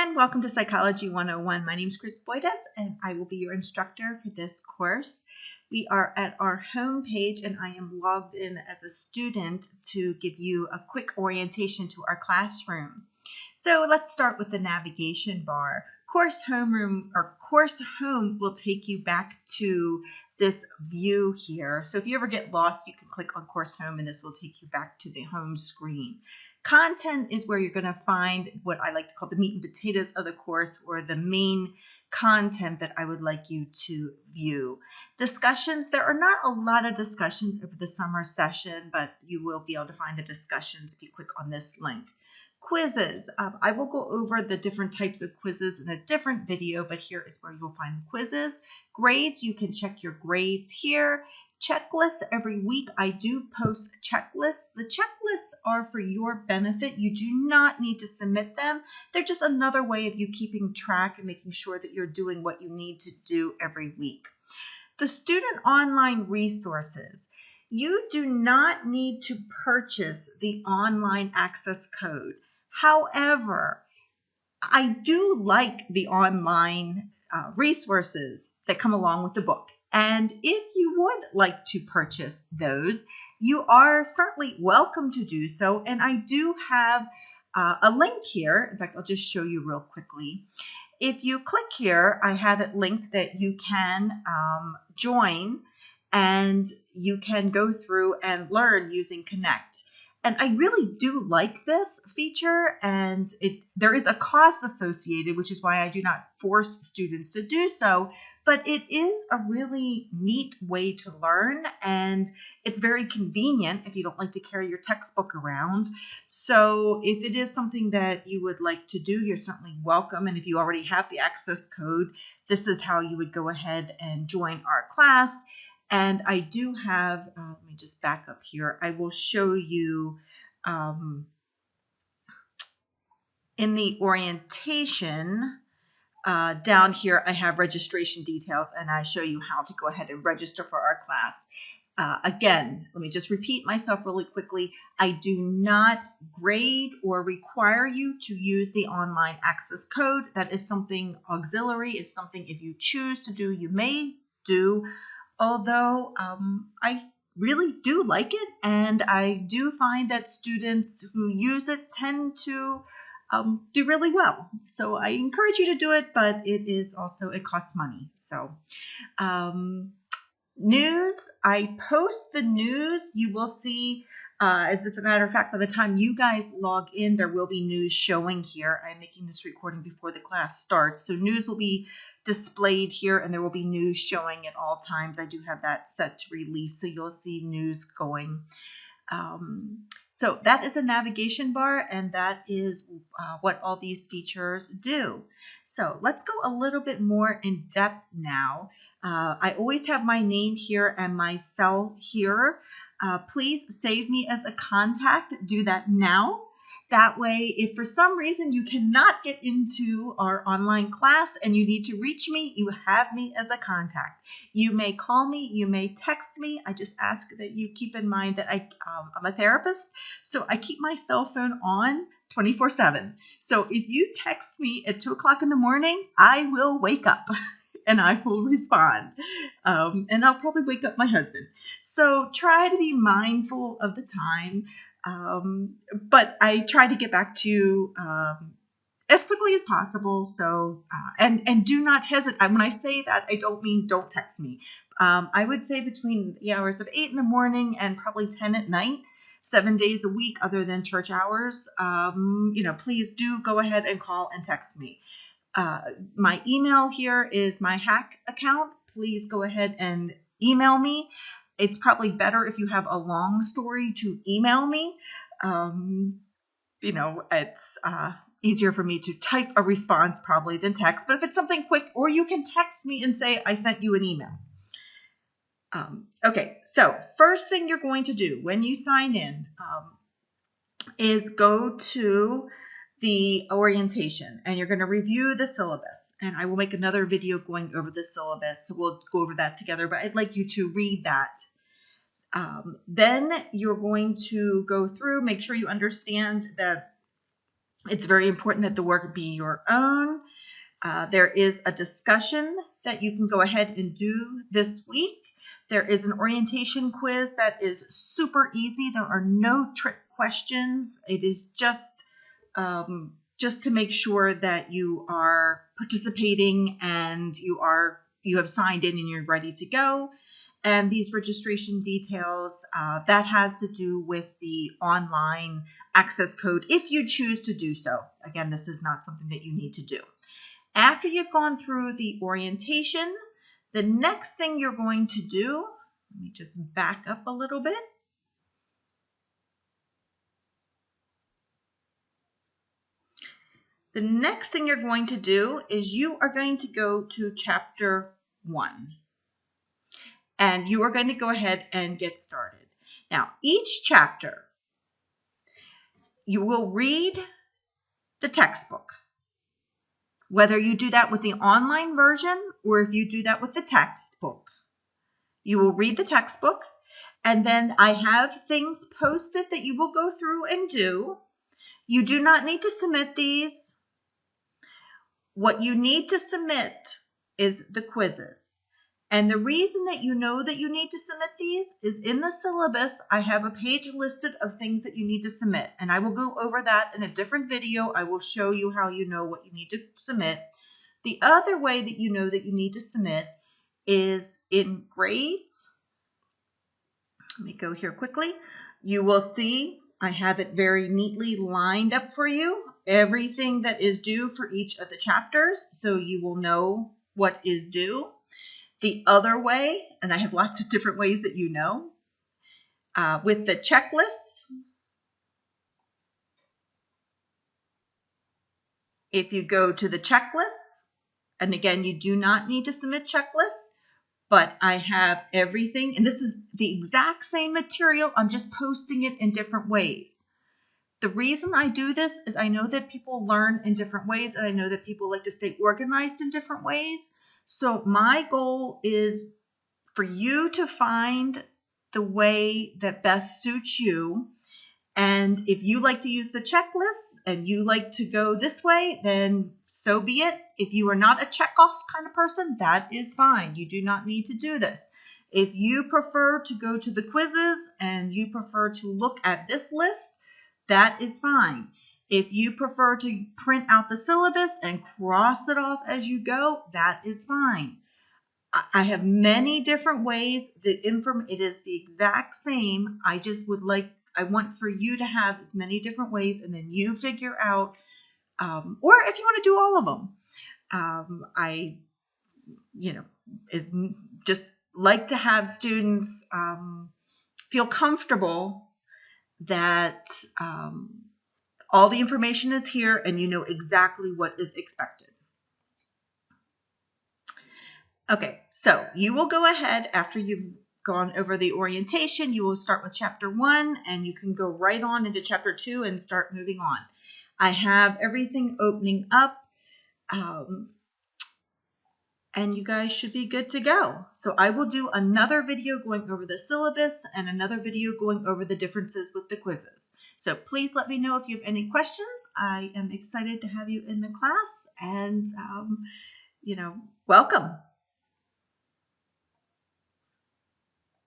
And welcome to Psychology 101. My name is Chris Boydes, and I will be your instructor for this course. We are at our home page, and I am logged in as a student to give you a quick orientation to our classroom. So let's start with the navigation bar. Course Home will take you back to this view here. So if you ever get lost, you can click on Course Home, and this will take you back to the home screen. Content is where you're going to find what I like to call the meat and potatoes of the course, or the main content that I would like you to view. Discussions, there are not a lot of discussions over the summer session, but you will be able to find the discussions if you click on this link. Quizzes, I will go over the different types of quizzes in a different video, but here is where you'll find the quizzes. Grades, you can check your grades here. Checklists, every week I do post checklists. The checklists are for your benefit. You do not need to submit them. They're just another way of you keeping track and making sure that you're doing what you need to do every week. The student online resources. You do not need to purchase the online access code. However, I do like the online resources that come along with the book. And if you would like to purchase those, you are certainly welcome to do so. And I do have a link here. In fact, I'll just show you real quickly. If you click here, I have it linked that you can join and you can go through and learn using Connect. And I really do like this feature, and there is a cost associated, which is why I do not force students to do so, but it is a really neat way to learn, and it's very convenient if you don't like to carry your textbook around. So if it is something that you would like to do, you're certainly welcome, and if you already have the access code, this is how you would go ahead and join our class. And I do have, let me just back up here. I will show you in the orientation down here, I have registration details, and I show you how to go ahead and register for our class. Again, let me just repeat myself really quickly. I do not grade or require you to use the online access code. That is something auxiliary. It's something if you choose to do, you may do. Although I really do like it, and I do find that students who use it tend to do really well. So I encourage you to do it, but it costs money. So news, I post the news. You will see, as a matter of fact, by the time you guys log in, there will be news showing here. I'm making this recording before the class starts. So news will be displayed here, and there will be news showing at all times. I do have that set to release, so you'll see news going. So that is a navigation bar, and that is what all these features do. So let's go a little bit more in depth now. I always have my name here and my cell here. Please save me as a contact. Do that now. That way, if for some reason you cannot get into our online class and you need to reach me, you have me as a contact. You may call me, you may text me. I just ask that you keep in mind that I'm a therapist, so I keep my cell phone on 24/7. So if you text me at 2 o'clock in the morning, I will wake up and I will respond. And I'll probably wake up my husband. So try to be mindful of the time. But I try to get back to you as quickly as possible. So, and do not hesitate. When I say that, I don't mean don't text me. I would say between the hours of 8 in the morning and probably 10 at night, 7 days a week, other than church hours. Please do go ahead and call and text me. My email here is my HACC account. Please go ahead and email me. It's probably better if you have a long story to email me. It's easier for me to type a response probably than text. But if it's something quick, or you can text me and say, I sent you an email. Okay, so first thing you're going to do when you sign in is go to the orientation, and you're going to review the syllabus. And I will make another video going over the syllabus, so we'll go over that together, but I'd like you to read that. Then you're going to go through, make sure you understand that It's very important that the work be your own. There is a discussion that you can go ahead and do this week. There is an orientation quiz that is super easy. There are no trick questions. It is just to make sure that you are participating and you have signed in and you're ready to go. And these registration details, that has to do with the online access code if you choose to do so. Again, this is not something that you need to do. After you've gone through the orientation, the next thing you're going to do, let me just back up a little bit. The next thing you're going to do is you are going to go to chapter 1. And you are going to go ahead and get started. Now, each chapter, you will read the textbook. Whether you do that with the online version or if you do that with the textbook, you will read the textbook, and then I have things posted that you will go through and do. You do not need to submit these. What you need to submit is the quizzes. And the reason that you know that you need to submit these is in the syllabus, I have a page listed of things that you need to submit. And I will go over that in a different video. I will show you how you know what you need to submit. The other way that you know that you need to submit is in grades. Let me go here quickly. You will see I have it very neatly lined up for you. Everything that is due for each of the chapters, so you will know what is due. The other way, and I have lots of different ways that you know, with the checklists, if you go to the checklists, and again, you do not need to submit checklists, but I have everything, and this is the exact same material, I'm just posting it in different ways. The reason I do this is I know that people learn in different ways, and I know that people like to stay organized in different ways. So my goal is for you to find the way that best suits you. And if you like to use the checklists and you like to go this way, then so be it. If you are not a checkoff kind of person, that is fine. You do not need to do this. If you prefer to go to the quizzes and you prefer to look at this list, that is fine. If you prefer to print out the syllabus and cross it off as you go, that is fine. I have many different ways. It is the exact same. I want for you to have as many different ways, and then you figure out, or if you want to do all of them. I is just like to have students feel comfortable that all the information is here and you know exactly what is expected. Okay, so you will go ahead after you've gone over the orientation. You will start with chapter 1 and you can go right on into chapter 2 and start moving on. I have everything opening up and you guys should be good to go. So I will do another video going over the syllabus and another video going over the differences with the quizzes. So please let me know if you have any questions. I am excited to have you in the class and, welcome.